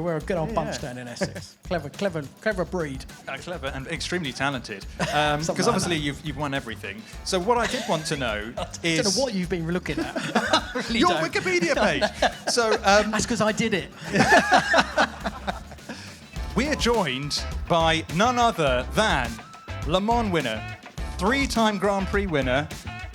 we're a good old bunch down in Essex. Clever breed. Clever and extremely talented. Because obviously you've won everything. So what I did want to know is... I don't know what you've been looking at. Really your don't. Wikipedia page. So that's because I did it. We are joined by none other than Le Mans winner, 3-time Grand Prix winner,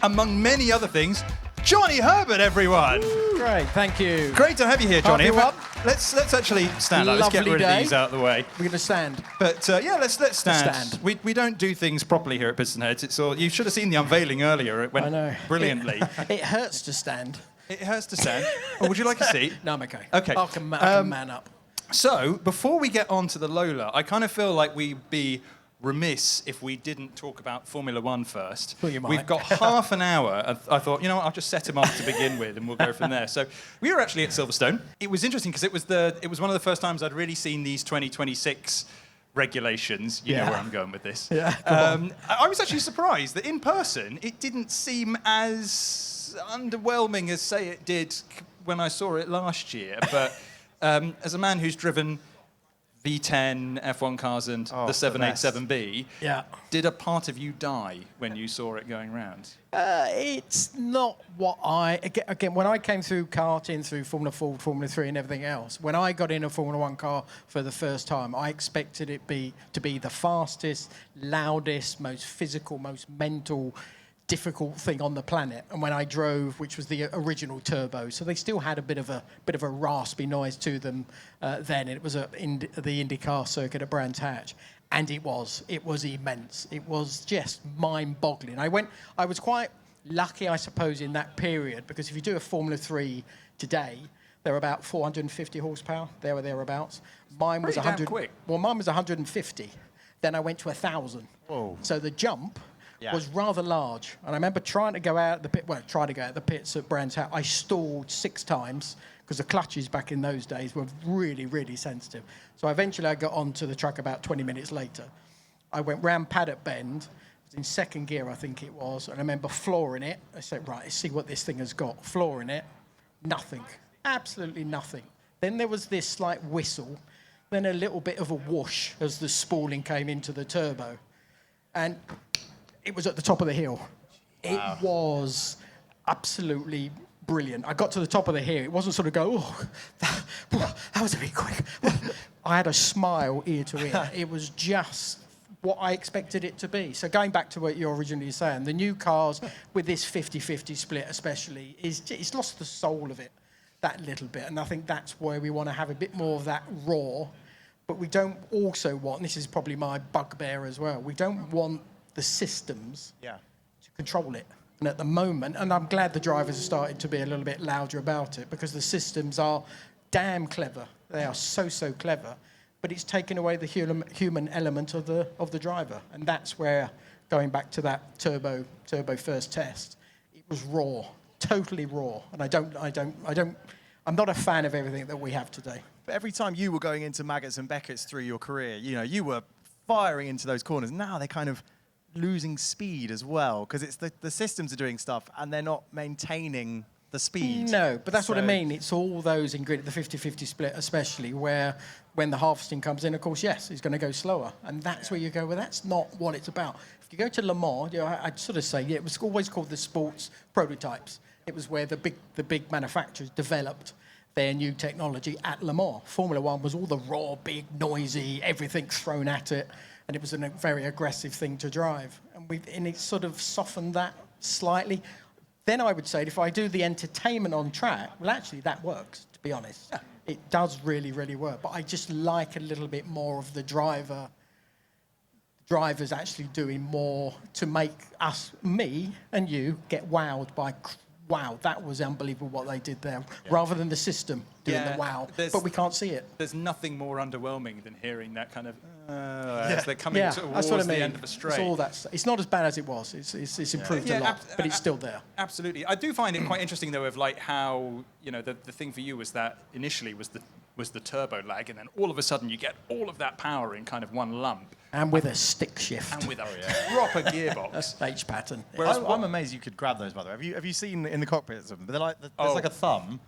among many other things, Johnny Herbert, everyone. Great, thank you. Great to have you here, Johnny. Up. Let's actually stand up. Let's get rid of these out of the way. We're going to stand. But let's stand. We don't do things properly here at PistonHeads. It's all. You should have seen the unveiling earlier. It went brilliantly. It hurts to stand. It hurts to stand. Oh, would you like a seat? No, I'm okay. Okay. I can man up. So before we get on to the Lola, I kind of feel like we'd be remiss if we didn't talk about Formula One first. Well, you might. We've got half an hour. I thought, I'll just set him up to begin with, and we'll go from there. So we were actually at Silverstone. It was interesting because it was one of the first times I'd really seen these 2026 regulations. You know where I'm going with this. Yeah. I was actually surprised that in person it didn't seem as underwhelming as, say, it did when I saw it last year. But as a man who's driven V10 F1 cars and the 787B, did a part of you die when you saw it going round? It's not what again, when I came through karting, through Formula 4, Formula 3 and everything else, when I got in a Formula 1 car for the first time, I expected it to be the fastest, loudest, most physical, most mental, difficult thing on the planet. And when I drove, which was the original turbo, so they still had a bit of a raspy noise to them then. It was in the IndyCar circuit at Brands Hatch, and it was immense. It was just mind-boggling. I was quite lucky, I suppose, in that period, because if you do a Formula 3 today, they're about 450 horsepower, there or thereabouts. Mine was 100. Quick. Well, mine was 150. Then I went to 1,000. Whoa. So the jump was rather large. And I remember trying to go out the pits at Brands Hatch. I stalled 6 times because the clutches back in those days were really, really sensitive. So eventually I got onto the track about 20 minutes later. I went round Paddock Bend. It was in second gear, I think it was. And I remember flooring it. I said, right, let's see what this thing has got. Flooring it. Nothing. Absolutely nothing. Then there was this slight whistle. Then a little bit of a whoosh as the spooling came into the turbo. And it was at the top of the hill. Wow. It was absolutely brilliant. I got to the top of the hill. It wasn't sort of that was a bit quick. I had a smile ear to ear. It was just what I expected it to be. So going back to what you were originally saying, the new cars with this 50-50 split especially, it's lost the soul of it that little bit. And I think that's where we want to have a bit more of that raw. But we don't also want, and this is probably my bugbear as well, we don't want the systems to control it. And at the moment, and I'm glad the drivers have started to be a little bit louder about it, because the systems are damn clever. They are so clever, but it's taken away the human element of the driver. And that's where, going back to that turbo first test, it was raw, totally raw. And I'm not a fan of everything that we have today. But every time you were going into Maggots and Beckett's through your career, you were firing into those corners. Now they're kind of losing speed as well, because it's the systems are doing stuff and they're not maintaining the speed. No, but that's what I mean. It's all those ingredients, the 50-50 split especially, where when the harvesting comes in, of course, yes, it's going to go slower. And that's where you go, well, that's not what it's about. If you go to Le Mans, I'd sort of say, it was always called the sports prototypes. It was where the big manufacturers developed their new technology at Le Mans. Formula One was all the raw, big, noisy, everything thrown at it. And it was a very aggressive thing to drive. And it sort of softened that slightly. Then I would say, if I do the entertainment on track, well, actually, that works, to be honest. Yeah. It does really, really work. But I just like a little bit more of the drivers actually doing more to make me and you, get wowed by, wow, that was unbelievable what they did there, rather than the system doing the wow. But we can't see it. There's nothing more underwhelming than hearing that kind of, as they're coming towards that's what I mean. The end of a straight. It's all that. It's not as bad as it was. It's improved a lot, but it's still there. Absolutely. I do find it quite interesting, though, of like how, the thing for you was that initially was the turbo lag, and then all of a sudden you get all of that power in kind of one lump. And with a stick shift. And with a proper gearbox. H pattern. Whereas I'm amazed you could grab those, by the way. Have you seen in the cockpits of them? They're like, there's like a thumb,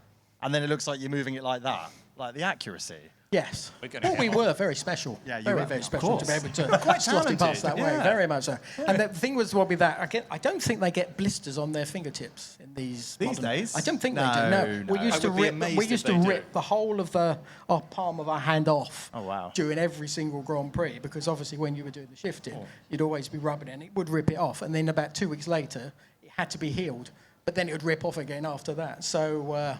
and then it looks like you're moving it like that. Like the accuracy. Yes. We're gonna Well, we hit were very special. Yeah, you very, were. very Of special to be able to Quite slot it past talented, that way. yeah. Very much so. And the thing was, well, with that, I don't think they get blisters on their fingertips in these days? I don't think No, they do. No. We no. used I to would be rip. amazed We if used to they do. rip the whole of our palm of our hand off. Oh, wow. During every single Grand Prix, because obviously when you were doing the shifting, you'd always be rubbing it, and it would rip it off. And then about 2 weeks later, it had to be healed, but then it would rip off again after that. So.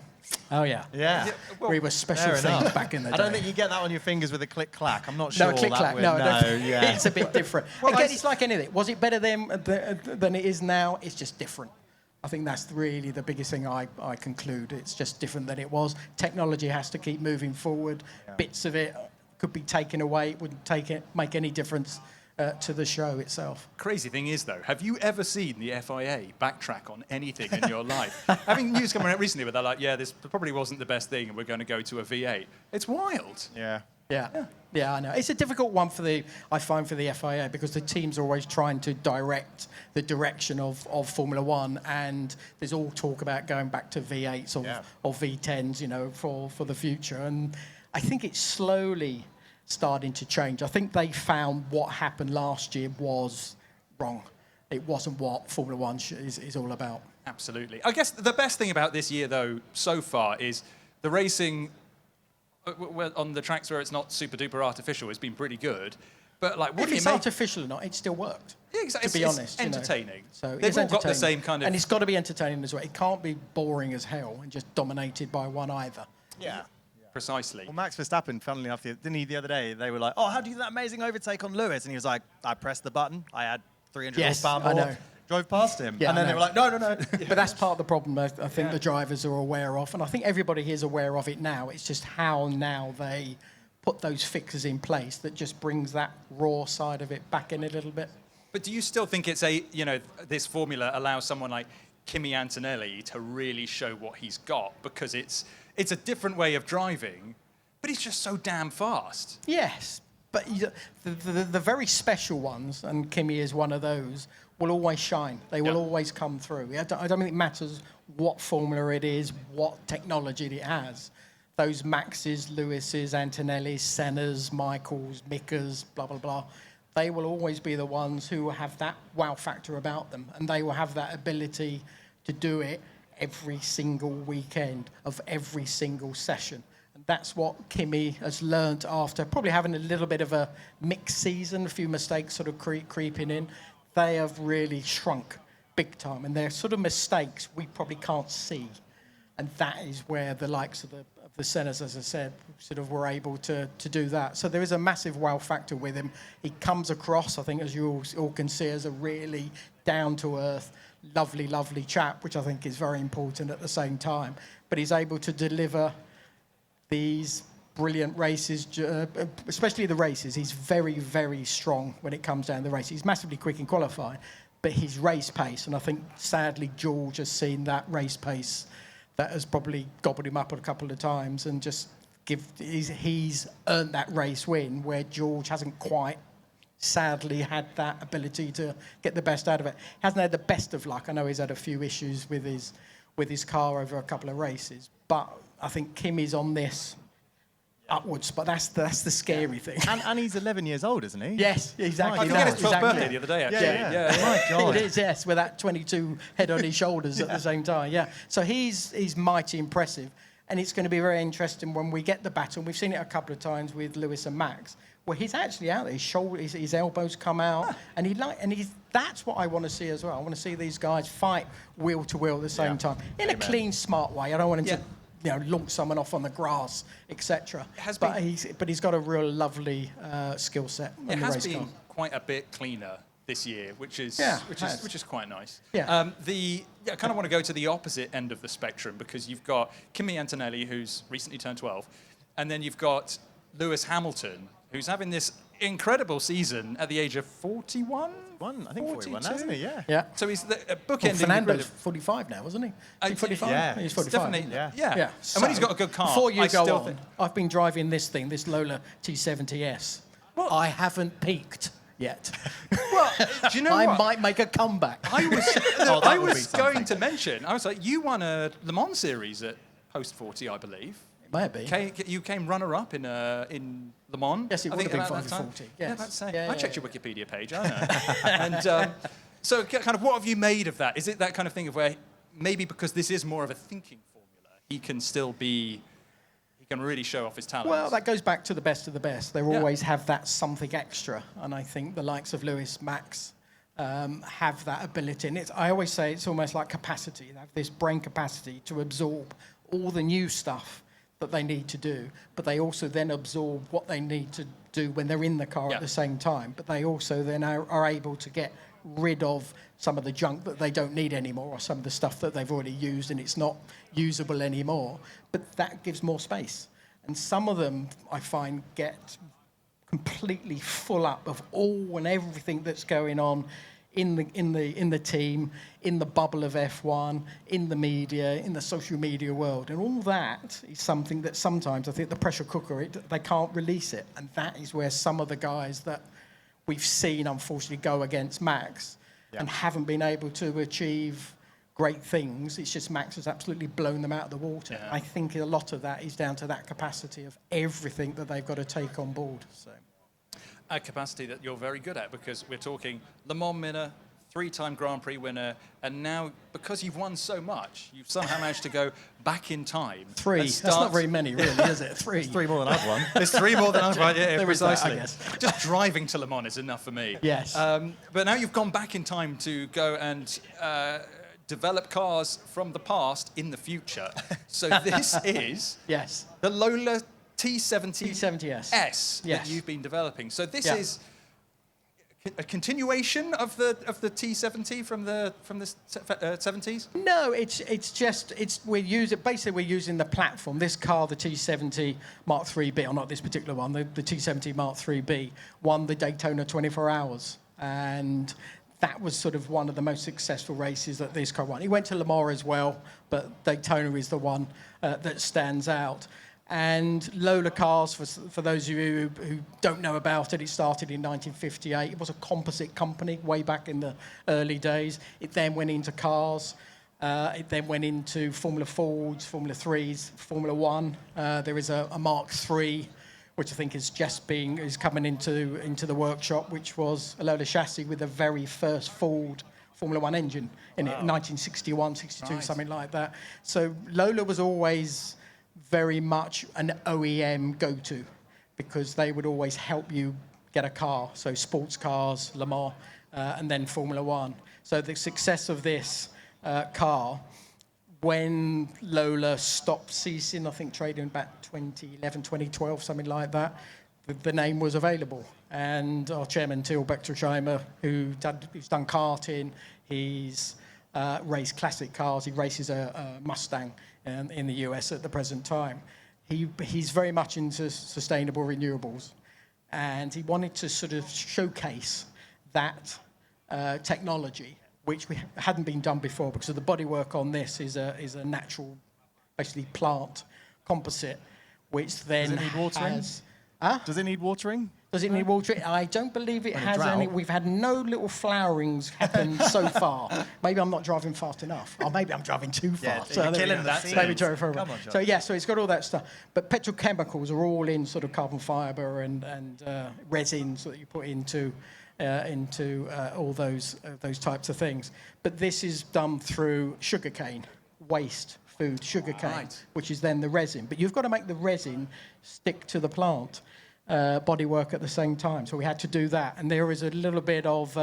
Oh yeah. Yeah. We were special Fair things enough. back in the day. I don't think you get that on your fingers with a click-clack. I'm not sure. No, click that clack. would- No, yeah. it's a bit different. Again, it's like anything. Was it better then than it is now? It's just different. I think that's really the biggest thing I conclude. It's just different than it was. Technology has to keep moving forward. Yeah. Bits of it could be taken away. It wouldn't make any difference to the show itself. Crazy thing is, though, have you ever seen the FIA backtrack on anything in your life? Having news coming out recently where they're like, yeah, this probably wasn't the best thing and we're going to go to a V8. It's wild. Yeah. Yeah, I know. It's a difficult one I find for the FIA, because the team's always trying to direct the direction of Formula One, and there's all talk about going back to V8s or V10s, you know, for the future. And I think it's slowly starting to change. I think they found what happened last year was wrong. It wasn't what Formula One is all about. Absolutely. I guess the best thing about this year, though, so far is the racing on the tracks where it's not super duper artificial has been pretty good. But like, what if do you it's make? artificial or not, it still worked. Yeah, exactly. To be honest, it's entertaining. So they've it's all got the entertaining. same kind of. And it's got to be entertaining as well. It can't be boring as hell and just dominated by one either. Yeah. Precisely. Well, Max Verstappen, funnily enough, didn't he the other day? They were like, "Oh, how do you do that amazing overtake on Lewis?" And he was like, "I pressed the button. I had 300 Yes, horsepower I more. know. Drove past him." Yeah, and then I they know. were like, "No." But that's part of the problem I think the drivers are aware of. And I think everybody here is aware of it now. It's just how now they put those fixes in place that just brings that raw side of it back in a little bit. But do you still think it's this formula allows someone like Kimi Antonelli to really show what he's got, because it's a different way of driving, but he's just so damn fast. Yes, but the very special ones, and Kimi is one of those, will always shine. They will always come through. I don't think it matters what formula it is, what technology it has. Those Maxes, Lewises, Antonellis, Sennas, Michaels, Mikas, blah, blah, blah, they will always be the ones who have that wow factor about them, and they will have that ability to do it every single weekend of every single session. And that's what Kimi has learnt after probably having a little bit of a mixed season, a few mistakes sort of creeping in. They have really shrunk big time, and they're sort of mistakes we probably can't see. And that is where the likes of the Sennas, as I said, sort of were able to do that. So there is a massive wow factor with him. He comes across, I think, as you all can see, as a really down-to-earth, lovely, lovely chap, which I think is very important at the same time. But he's able to deliver these brilliant races, especially the races. He's very, very strong when it comes down to the race. He's massively quick in qualifying, but his race pace, and I think, sadly, George has seen that race pace that has probably gobbled him up a couple of times, and just he's earned that race win, where George hasn't quite, sadly, had that ability to get the best out of it. Hasn't had the best of luck. I know he's had a few issues with his car over a couple of races, but I think Kimi's on this upwards. But that's the scary thing. And he's 11 years old, isn't he? Yes, exactly. I forget his 12th birthday the other day, actually. Yeah. My God. It is, yes, with that 22 head on his shoulders at the same time, yeah. So he's mighty impressive, and it's going to be very interesting when we get the battle. We've seen it a couple of times with Lewis and Max, where he's actually out there, his elbows come out, and that's what I want to see as well. I want to see these guys fight wheel to wheel at the same time, in a clean, smart way. I don't want him to launch someone off on the grass, etc. But he's got a real lovely skill set. It has been quite a bit cleaner this year, which is quite nice. Yeah. I kind of want to go to the opposite end of the spectrum, because you've got Kimi Antonelli, who's recently turned 12, and then you've got Lewis Hamilton, who's having this incredible season at the age of 41. I think 41, hasn't he? Yeah. Yeah. So he's bookending. Fernando's 45 now, wasn't he? Is he 45? Yeah. He's 45. Definitely. Yeah. Yeah. And when he's got a good car, Before you I go still on, think- I've been driving this Lola T70S. What? I haven't peaked yet. Well, do you know I what? might make a comeback. I was, that I would be was going something. to mention, I was like, you won a Le Mans series at post 40, I believe. Maybe. You came runner-up in Le Mans. Yes, it would have been 540. Yes. Yeah, that's saying. Yeah, I checked your Wikipedia page. I know. And so, kind of, what have you made of that? Is it that kind of thing of where maybe because this is more of a thinking formula, he can really show off his talents? Well, that goes back to the best of the best. They always have that something extra, and I think the likes of Lewis, Max, have that ability. And I always say it's almost like capacity. They have this brain capacity to absorb all the new stuff that they need to do, but they also then absorb what they need to do when they're in the car at the same time. But they also then are able to get rid of some of the junk that they don't need anymore, or some of the stuff that they've already used and it's not usable anymore. But that gives more space. And some of them, I find, get completely full up of all and everything that's going on in the team, in the bubble of F1, in the media, in the social media world. And all that is something that sometimes I think the pressure cooker, they can't release it. And that is where some of the guys that we've seen, unfortunately, go against Max and haven't been able to achieve great things. It's just Max has absolutely blown them out of the water. Yeah. I think a lot of that is down to that capacity of everything that they've got to take on board. So. A capacity that you're very good at, because we're talking Le Mans winner, 3-time Grand Prix winner, and now, because you've won so much, you've somehow managed to go back in time. 3. That's not very many, really, is it? 3. It's 3 more than I've won. There's 3 more than I've won, yeah, precisely. That, I guess. Just driving to Le Mans is enough for me. Yes. But now you've gone back in time to go and develop cars from the past in the future. So this is the Lola T70S that you've been developing. So this is a continuation of the T70 from the 70s? No, we're using the platform. This car, the T70 Mark 3B, or not this particular one, the T70 Mark 3B, won the Daytona 24 Hours, and that was sort of one of the most successful races that this car won. He went to Le Mans as well, but Daytona is the one that stands out. And Lola Cars, for those of you who don't know about it, it started in 1958. It was a composite company way back in the early days. It then went into cars. It then went into Formula Fords, Formula 3s, Formula 1. There is a Mark III, which I think is coming into the workshop, which was a Lola chassis with the very first Ford Formula 1 engine in it, 1961, 62, something like that. So Lola was always very much an OEM go-to, because they would always help you get a car. So sports cars, Le Mans, and then Formula 1. So the success of this car, when Lola stopped ceasing, I think trading about 2011, 2012, something like that, the name was available. And our chairman, Till Bechtelsheimer, who's done karting, he's raced classic cars, he races a Mustang in the US at the present time. He's very much into sustainable renewables, and he wanted to sort of showcase that technology, which we hadn't been done before, because the bodywork on this is a natural, basically plant composite, which then Does it need watering? Does it need watering? Does it need watering? I don't believe it has any. We've had no little flowerings happen so far. Maybe I'm not driving fast enough, or maybe I'm driving too fast. You're killing that. Maybe driving further. Come on, John. So it's got all that stuff. But petrochemicals are all in sort of carbon fibre and resins that you put into all those types of things. But this is done through sugarcane, waste food, sugarcane, which is then the resin. But you've got to make the resin stick to the plant. Bodywork at the same time, so we had to do that. And there is a little bit of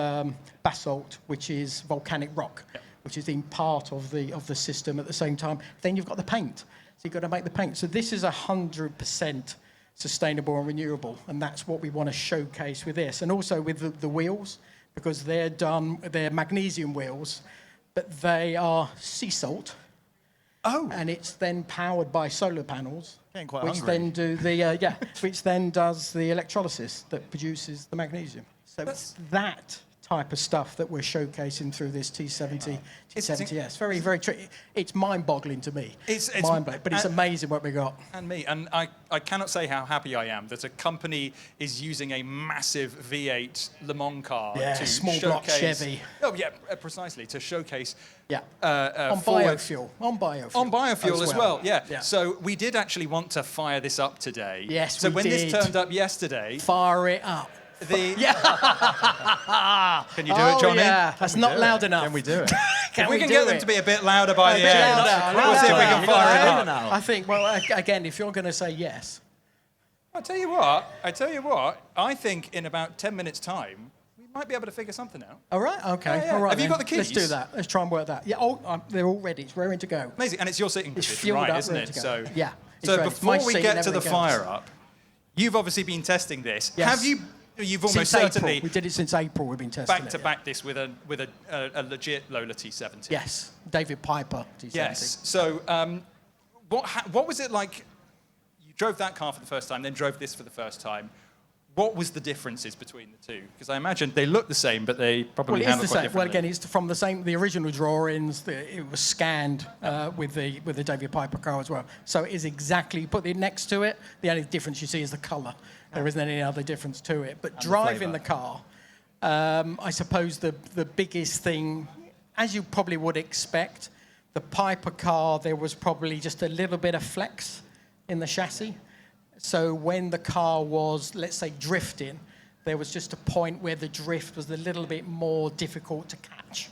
basalt, which is volcanic rock, which is in part of the system at the same time. Then you've got the paint, so you've got to make the paint. So this is 100% sustainable and renewable, and that's what we want to showcase with this. And also with the wheels, because they're magnesium wheels, but they are sea salt. And it's then powered by solar panels, which then does the electrolysis that produces the magnesium. So it's that type of stuff that we're showcasing through this T70S. Very, very tricky. It's mind-boggling to me. It's mind-boggling, but it's amazing what we got. And I cannot say how happy I am that a company is using a massive V8 Le Mans car to small showcase... block Chevy. Oh, yeah, precisely, to showcase... Yeah, on biofuel. On biofuel as well, yeah. Yeah. So we did actually want to fire this up today. Yes, so we when did. this turned up yesterday... Fire it up. Can you do it, Johnny? Yeah, that's not loud enough. Can we do it? If we can get them to be a bit louder by the end, louder, we'll see if we can fire it up. I think, well, again, if you're going to say yes. I tell you what, I think in about 10 minutes' time, we might be able to figure something out. All right, okay. Yeah. All right, Have you got the keys? Let's do that. Let's try and work that. Yeah, they're all ready. It's raring to go. Amazing, and it's your sitting It's position, fueled right, up, isn't ready it? to go. So, yeah. So before we get to the everything fire else. up, you've obviously been testing this. Yes. Have you? You've almost Since April. certainly We did it since April. We've been testing back to back this with a legit Lola T70. Yes, David Piper T70. Yes. So what was it like? You drove that car for the first time, then drove this for the first time. What was the differences between the two? Because I imagine they look the same, but they probably handle quite differently. Well, again, it's from the original drawings. It was scanned with the David Piper car as well. So it is exactly, put it next to it. The only difference you see is the colour. There isn't any other difference to it. But driving the car, I suppose the biggest thing, as you probably would expect, the Piper car, there was probably just a little bit of flex in the chassis. So when the car was, let's say, drifting, there was just a point where the drift was a little bit more difficult to catch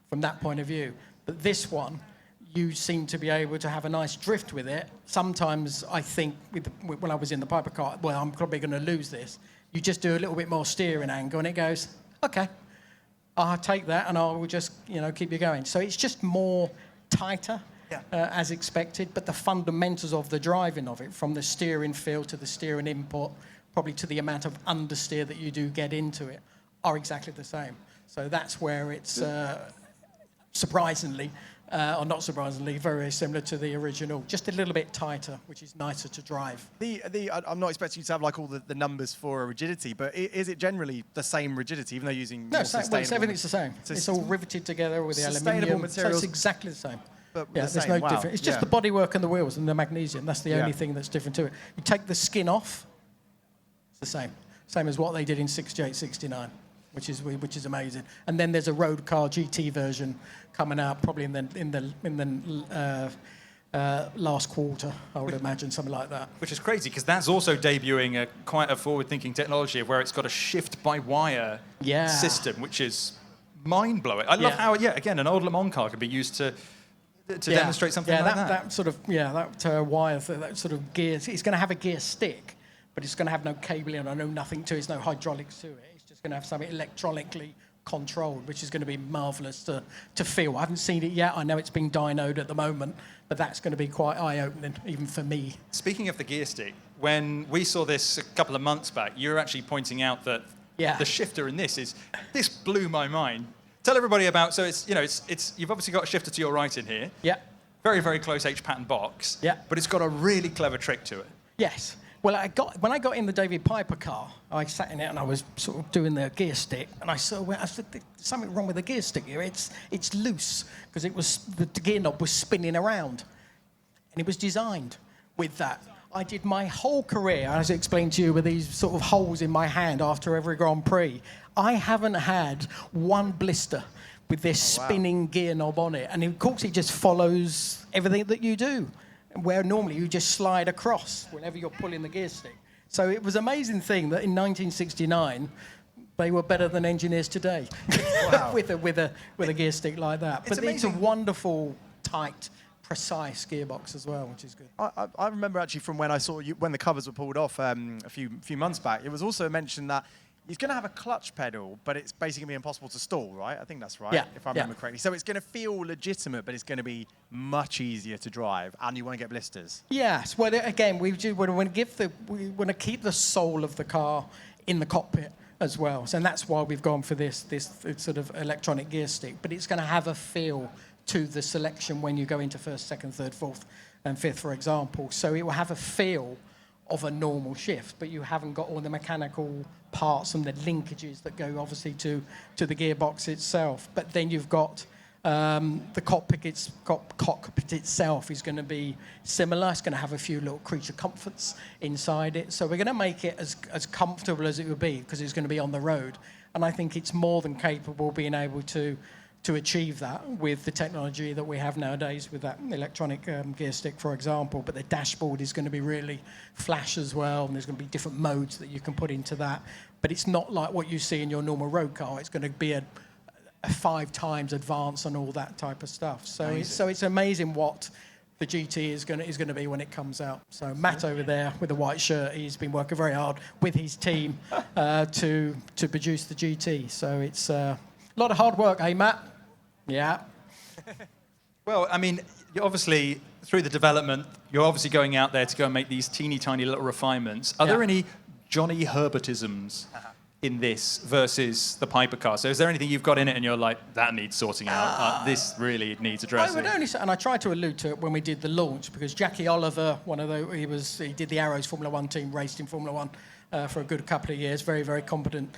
from that point of view. But this one, you seem to be able to have a nice drift with it. Sometimes I think, when I was in the Piper car, well, I'm probably going to lose this. You just do a little bit more steering angle and it goes, okay, I'll take that and I will just, keep you going. So it's just more tighter. As expected, but the fundamentals of the driving of it, from the steering feel to the steering input, probably to the amount of understeer that you do get into it, are exactly the same. So that's where it's surprisingly, or not surprisingly, very similar to the original, just a little bit tighter, which is nicer to drive. I'm not expecting you to have like all the numbers for rigidity, but is it generally the same rigidity, even though using more sustainable? Everything's the same. It's all riveted together with the aluminium. Materials. So it's exactly the same. But there's no difference. It's just the bodywork and the wheels and the magnesium. That's the only thing that's different to it. You take the skin off, it's the same. Same as what they did in 68, 69, which is amazing. And then there's a road car GT version coming out probably in the last quarter, I would imagine, something like that. Which is crazy, because that's also debuting quite a forward-thinking technology of where it's got a shift-by-wire system, which is mind-blowing. I love how, again, an old Le Mans car can be used to demonstrate something like that. That wire, that sort of gear, it's going to have a gear stick, but it's going to have no cabling or nothing to it. There's no hydraulics to it. It's just going to have something electronically controlled, which is going to be marvellous to feel. I haven't seen it yet. I know it's being dynoed at the moment, but that's going to be quite eye-opening, even for me. Speaking of the gear stick, when we saw this a couple of months back, you were actually pointing out that the shifter in this blew my mind. Tell everybody about, so it's you've obviously got a shifter to your right in here. Yeah. Very, very close H-pattern box. Yeah. But it's got a really clever trick to it. Yes. Well, when I got in the David Piper car, I sat in it and I was sort of doing the gear stick, and I said, "There's something wrong with the gear stick here. It's loose because the gear knob was spinning around, and it was designed with that." I did my whole career, as I explained to you, with these sort of holes in my hand after every Grand Prix. I haven't had one blister with this spinning gear knob on it. And of course, it just follows everything that you do, where normally you just slide across whenever you're pulling the gear stick. So it was an amazing thing that in 1969, they were better than engineers today with a gear stick like that. But it's a wonderful, tight, precise gearbox as well, which is good. I remember actually from when I saw you, when the covers were pulled off a few months back, it was also mentioned that he's going to have a clutch pedal, but it's basically going to be impossible to stall, right? I think that's right, if I remember correctly. So it's going to feel legitimate, but it's going to be much easier to drive, and you want to get blisters. Yes. Well, again, we want to keep the soul of the car in the cockpit as well. So, and that's why we've gone for this sort of electronic gear stick. But it's going to have a feel to the selection when you go into first, second, third, fourth, and fifth, for example. So it will have a feel of a normal shift, but you haven't got all the mechanical parts and the linkages that go obviously to the gearbox itself. But then you've got the cockpit itself is going to be similar. It's going to have a few little creature comforts inside it. So we're going to make it as comfortable as it would be because it's going to be on the road. And I think it's more than capable of being able to achieve that with the technology that we have nowadays with that electronic gear stick, for example. But the dashboard is going to be really flash as well, and there's going to be different modes that you can put into that. But it's not like what you see in your normal road car. It's going to be a 5 times advance and all that type of stuff. So it's amazing what the GT is going to be when it comes out. So Matt over there with the white shirt, he's been working very hard with his team to produce the GT. So it's a lot of hard work, eh, Matt? Yeah. Well, I mean, you're obviously, through the development, you're obviously going out there to go and make these teeny tiny little refinements. Are there any Johnny Herbertisms in this versus the Piper car? So is there anything you've got in it and you're like, that needs sorting out, this really needs addressing? I would only say, and I tried to allude to it when we did the launch, because Jackie Oliver, he did the Arrows Formula One team, raced in Formula One for a good couple of years, very, very competent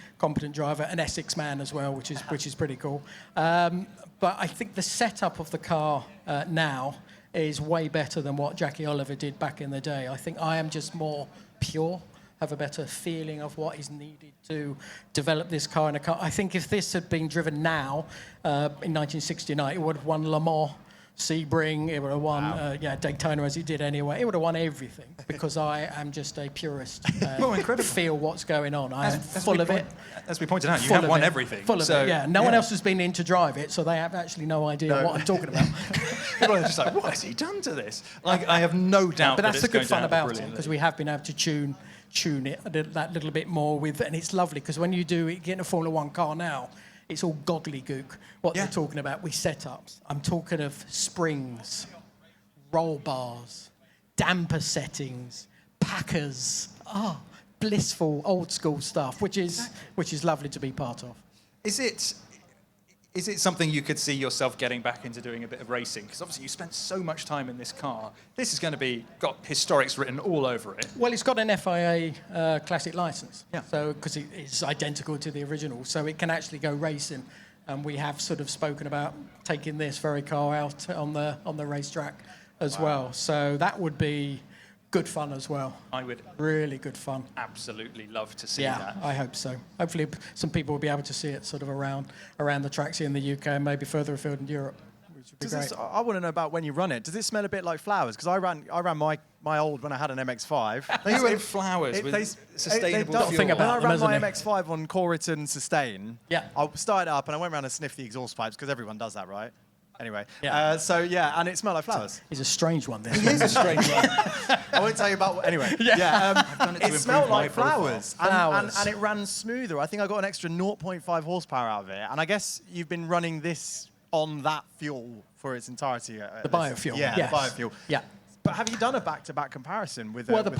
driver, an Essex man as well, which is pretty cool. But I think the setup of the car now is way better than what Jackie Oliver did back in the day. I think I am just more pure, have a better feeling of what is needed to develop this car in a car. I think if this had been driven now, in 1969, it would have won Le Mans, Sebring, it would have won Daytona as it did anyway. It would have won everything because I am just a purist. Well, incredible. Feel what's going on. I am full of it. As we pointed out, you have won everything. Full of it, yeah. No one else has been in to drive it, so they have actually no idea what I'm talking about. People are just like, what has he done to this? Like, I have no doubt but that's that the good it's going fun to about it, because we have been able to tune it that little bit more with, and it's lovely because when you get in a Formula One car now, it's all gobbledygook what they're talking about with setups. I'm talking of springs, roll bars, damper settings, packers. Blissful old school stuff, which is lovely to be part of. Is it something you could see yourself getting back into doing a bit of racing? Because obviously you spent so much time in this car. This is going to got historics written all over it. Well, it's got an FIA classic license, so because it's identical to the original, so it can actually go racing. And we have sort of spoken about taking this very car out on the racetrack as well. So that would be good fun as well. I would really good fun. Absolutely love to see that. Yeah, I hope so. Hopefully some people will be able to see it sort of around the tracks here in the UK and maybe further afield in Europe, which would be great. I want to know about when you run it. Does it smell a bit like flowers? Because I ran my old when I had an MX-5. They went flowers with sustainable fuel. Think about when I ran them, my MX-5 on Corriton Sustain, I started up and I went around and sniffed the exhaust pipes because everyone does that, right? Anyway, and it smelled like flowers. He's a strange one, this. He is a strange one. I won't tell you about. Anyway, I've done it smelled like flowers, flowers. And it ran smoother. I think I got an extra 0.5 horsepower out of it. And I guess you've been running this on that fuel for its entirety. The biofuel. Yeah, yes. the biofuel. Yeah. But have you done a back-to-back comparison with? The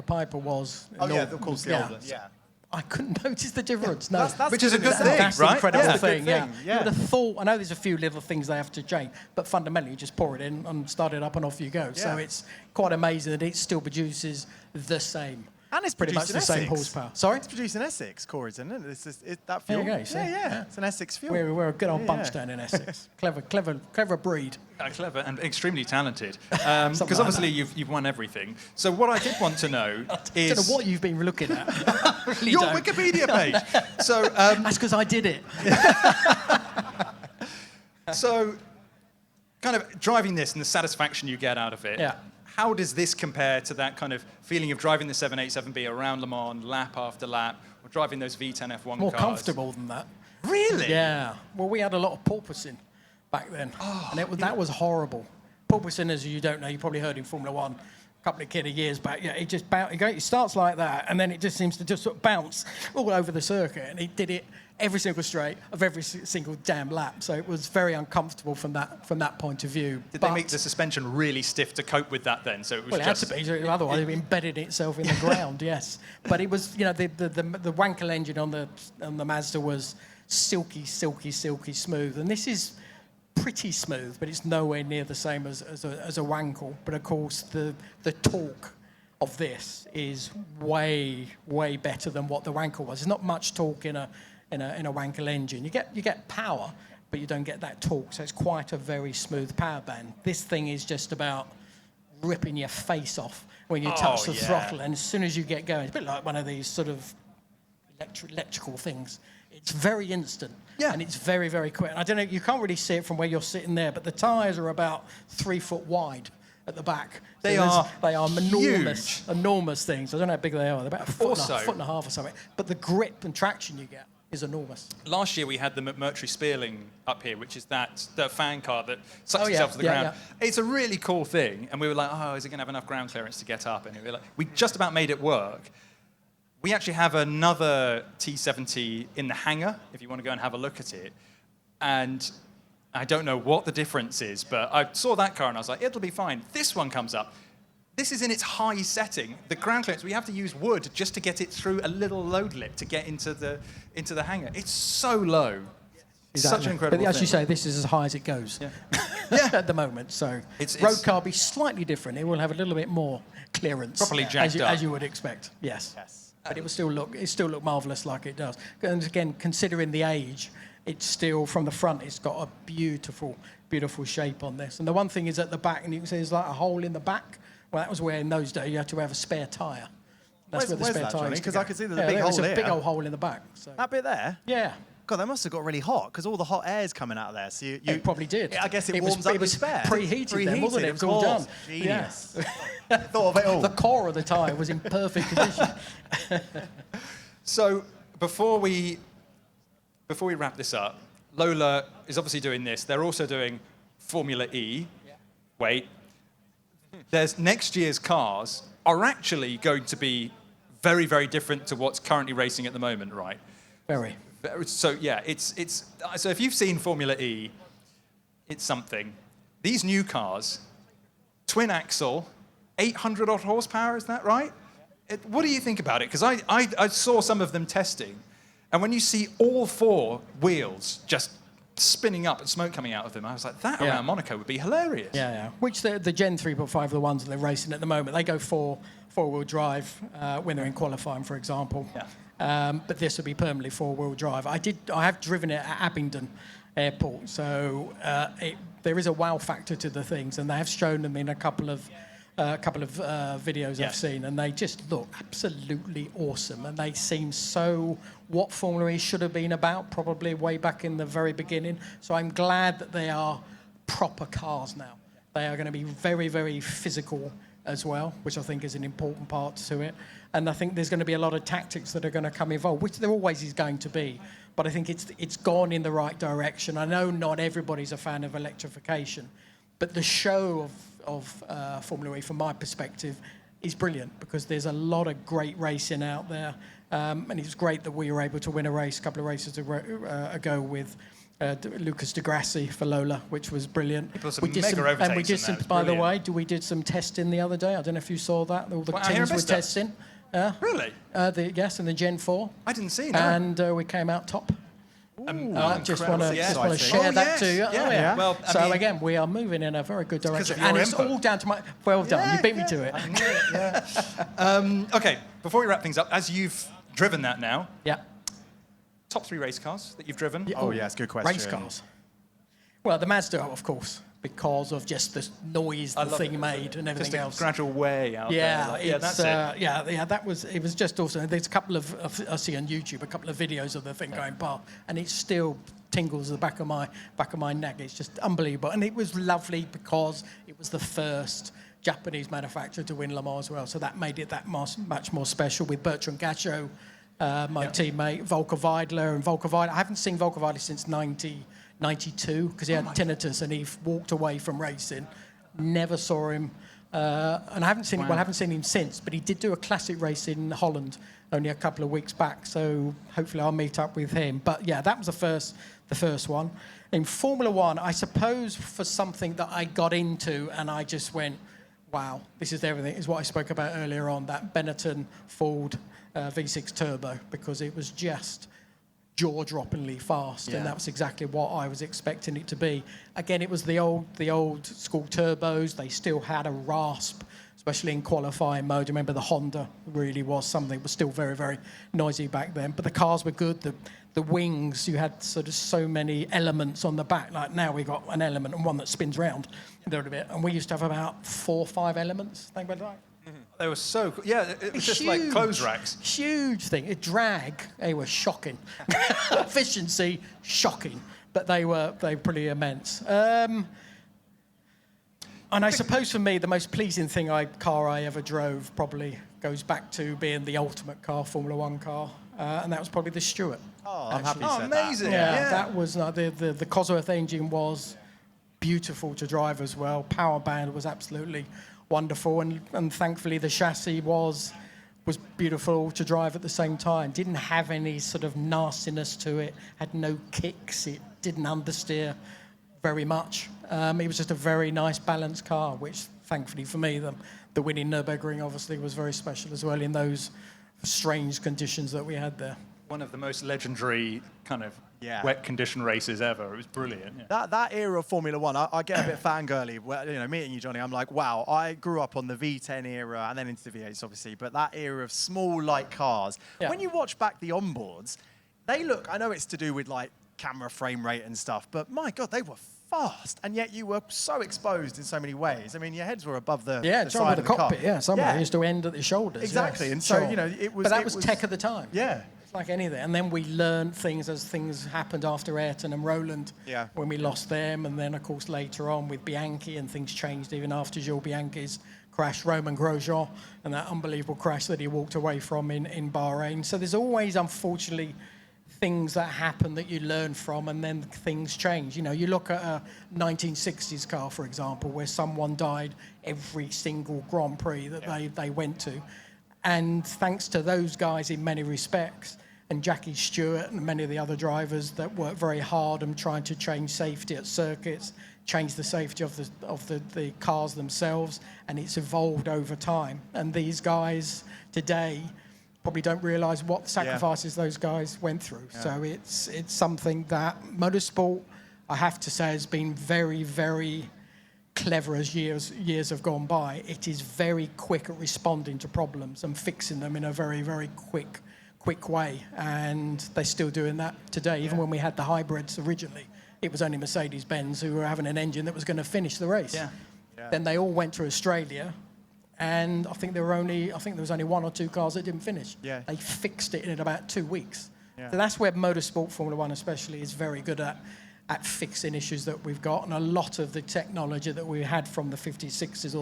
Piper was. Of course, the older. Yeah. I couldn't notice the difference. No, that's which is a good thing, that's right? An incredible Yeah. thing. Yeah. Yeah. You would have thought. I know there's a few little things they have to change, but fundamentally, you just pour it in and start it up, and off you go. Yeah. So it's quite amazing that it still produces the same. And it's pretty much the same horsepower. Sorry, it's producing Essex, Corriton, isn't it? That fuel. There you go. See? Yeah. It's an Essex fuel. We're a good old bunch down in Essex. Clever breed. Clever and extremely talented. Because obviously you've won everything. So what I did want to know is... I don't know what you've been looking at. Really your don't. Wikipedia page. So that's because I did it. So, kind of driving this and the satisfaction you get out of it. Yeah. How does this compare to that kind of feeling of driving the 787B around Le Mans, lap after lap, or driving those V10 F1 More cars? comfortable than that. Really? Yeah. Well, we had a lot of porpoising back then, and that was horrible. Porpoising, as you don't know, you probably heard in Formula One a couple of years back. Yeah, it just it starts like that, and then it just seems to just sort of bounce all over the circuit, and it did it every single straight of every single damn lap. So it was very uncomfortable from that point of view. Did they make the suspension really stiff to cope with that then? So it was well, it had to be, otherwise it embedded itself in the ground. Yes, but it was, the Wankel engine on the Mazda was silky smooth, and this is pretty smooth, but it's nowhere near the same as a Wankel. But of course, the torque of this is way, way better than what the Wankel was. There's not much torque in a Wankel engine. You get power, but you don't get that torque. So it's quite a very smooth power band. This thing is just about ripping your face off when you touch the throttle, and as soon as you get going, it's a bit like one of these sort of electrical things. It's very instant, and it's very, very quick. And I don't know, you can't really see it from where you're sitting there, but the tyres are about 3 foot wide at the back. They are enormous things. I don't know how big they are. They're about a foot and a half or something. But the grip and traction you get is enormous. Last year we had the McMurtry Spearling up here, which is the fan car that sucks itself to the ground. Yeah. It's a really cool thing, and we were like, oh, is it going to have enough ground clearance to get up? And we just about made it work. We actually have another T70 in the hangar, if you want to go and have a look at it. And I don't know what the difference is, but I saw that car and I was like, it'll be fine. This one comes up. This is in its high setting. The ground clearance, we have to use wood just to get it through a little load lip to get into the hangar. It's so low. Exactly. Such an incredible But as thing. you say, this is as high as it goes at the moment. So road car will be slightly different. It will have a little bit more clearance. Properly jacked up. As you would expect, yes. But it will still look marvellous like it does. And again, considering the age, it's still, from the front, it's got a beautiful, beautiful shape on this. And the one thing is at the back, and you can see there's like a hole in the back. Well, that was where in those days you had to have a spare tyre. That's where the spare tyre is. Because I can see there's a big hole there. There's a big old hole in the back. So. That bit there? Yeah. God, that must have got really hot because all the hot air's coming out of there. So it probably did. I guess it warms up. It was spare. preheated then, wasn't it? It was all done. Genius. Yeah. Thought of it all. The core of the tyre was in perfect condition. So before we wrap this up, Lola is obviously doing this. They're also doing Formula E. Yeah. Wait. There's next year's cars are actually going to be very, very different to what's currently racing at the moment, right? Very. So yeah, so if you've seen Formula E, it's something. These new cars, twin axle, 800 odd horsepower, is that right? What do you think about it? Because I saw some of them testing, and when you see all 4 wheels just spinning up and smoke coming out of them, I was like, that around Monaco would be hilarious. Yeah. Which the Gen 3.5, the ones that they're racing at the moment, they go four-wheel drive when they're in qualifying, for example. Yeah. But this will be permanently four-wheel drive. I have driven it at Abingdon Airport, so there is a wow factor to the things, and they have shown them in a couple of videos I've seen, and they just look absolutely awesome, and they seem so what Formula E should have been about, probably way back in the very beginning. So I'm glad that they are proper cars now. They are going to be very, very physical as well, which I think is an important part to it. And I think there's going to be a lot of tactics that are going to come involved, which there always is going to be. But I think it's gone in the right direction. I know not everybody's a fan of electrification, but the show of Formula E, from my perspective, is brilliant because there's a lot of great racing out there. And it's great that we were able to win a race a couple of races ago with Lucas de Grassi for Lola, which was brilliant. We did some testing the other day. I don't know if you saw that. All the teams were testing. Really? Yes, in the Gen 4. I didn't see that. And we came out top. Just want to share Oh, that yes. to you. Yeah. Oh, yeah. Well, I so mean, again, we are moving in a very good direction, your and it's input. all down to my. Well done, you beat me to it. I knew it, okay, before we wrap things up, as you've driven that now, top 3 race cars that you've driven. Oh, yes, good question. Race cars. Well, the Mazda, of course, because of just the noise the thing made and everything else. Just a gradual way out there. That's it. It was just awesome. There's a couple of I see on YouTube a couple of videos of the thing going past, and it still tingles the back of my neck. It's just unbelievable, and it was lovely because it was the first Japanese manufacturer to win Le Mans as well, so that made it that much more special. With Bertrand Gachot, my teammate, Volker Weidler, and Volker Weidler. I haven't seen Volker Weidler since 92 because he had tinnitus and he walked away from racing. Never saw him, and I haven't seen him since. But he did do a classic race in Holland only a couple of weeks back. So hopefully I'll meet up with him. But yeah, that was the first one. In Formula One, I suppose for something that I got into and I just went, wow, this is everything. Is what I spoke about earlier on, that Benetton Ford V6 Turbo, because it was just jaw-droppingly fast, and that was exactly what I was expecting it to be. Again, it was the old school turbos. They still had a rasp, especially in qualifying mode. I remember the Honda really was something, was still very, very noisy back then. But the cars were good. The wings, you had sort of so many elements on the back. Like now we got an element and one that spins round a little bit. And we used to have about 4 or 5 elements. Think about that. They were so cool. Yeah, it was just like clothes racks. Huge thing. Drag, they were shocking. Efficiency, shocking. But they were pretty immense. And I suppose for me, the most pleasing car I ever drove probably goes back to being the ultimate car, Formula One car. And that was probably the Stewart. Oh, I'm happy you said amazing. Yeah, that was the Cosworth engine was beautiful to drive as well. Power band was absolutely wonderful, and thankfully the chassis was beautiful to drive at the same time. Didn't have any sort of nastiness to it. Had no kicks. It didn't understeer very much. It was just a very nice balanced car, which thankfully for me, the winning Nürburgring obviously was very special as well in those strange conditions that we had there. One of the most legendary kind of wet condition races ever. It was brilliant. Yeah. That era of Formula One, I get a bit fangirly. Well, meeting you, Johnny, I'm like, wow, I grew up on the V10 era and then into the V8s, obviously, but that era of small, light cars. Yeah. When you watch back the onboards, they look, I know it's to do with like camera frame rate and stuff, but my God, they were fast, and yet you were so exposed in so many ways. I mean, your heads were above the side of the cockpit. Car. Yeah, somewhere used to end at the shoulders. Exactly, yes, and so it was. But that was tech at the time. Yeah, it's like anything. And then we learned things as things happened after Ayrton and Roland. Yeah. When we lost them, and then of course later on with Bianchi, and things changed even after Jules Bianchi's crash, Romain Grosjean, and that unbelievable crash that he walked away from in Bahrain. So there's always, unfortunately, things that happen that you learn from, and then things change. You look at a 1960s car, for example, where someone died every single Grand Prix that they went to. And thanks to those guys in many respects, and Jackie Stewart and many of the other drivers that worked very hard and trying to change safety at circuits, change the safety of the cars themselves, and it's evolved over time. And these guys today probably don't realise what sacrifices those guys went through. Yeah. So it's something that motorsport, I have to say, has been very, very clever as years have gone by. It is very quick at responding to problems and fixing them in a very, very quick way. And they're still doing that today. Even when we had the hybrids originally, it was only Mercedes-Benz who were having an engine that was going to finish the race. Yeah. Then they all went to Australia, and I think there was only 1 or 2 cars that didn't finish. Yeah. They fixed it in about 2 weeks. Yeah. So that's where motorsport, Formula One especially, is very good at fixing issues that we've got. And a lot of the technology that we had from the 50s, 60s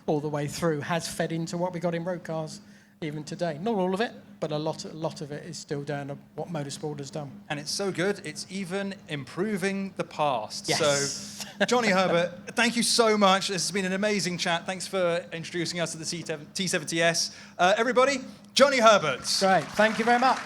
all the way through has fed into what we got in road cars even today. Not all of it, but a lot of it is still down to what motorsport has done. And it's so good, it's even improving the past. Yes. So, Johnny Herbert, thank you so much. This has been an amazing chat. Thanks for introducing us to the T70S. Everybody, Johnny Herbert. Great, thank you very much.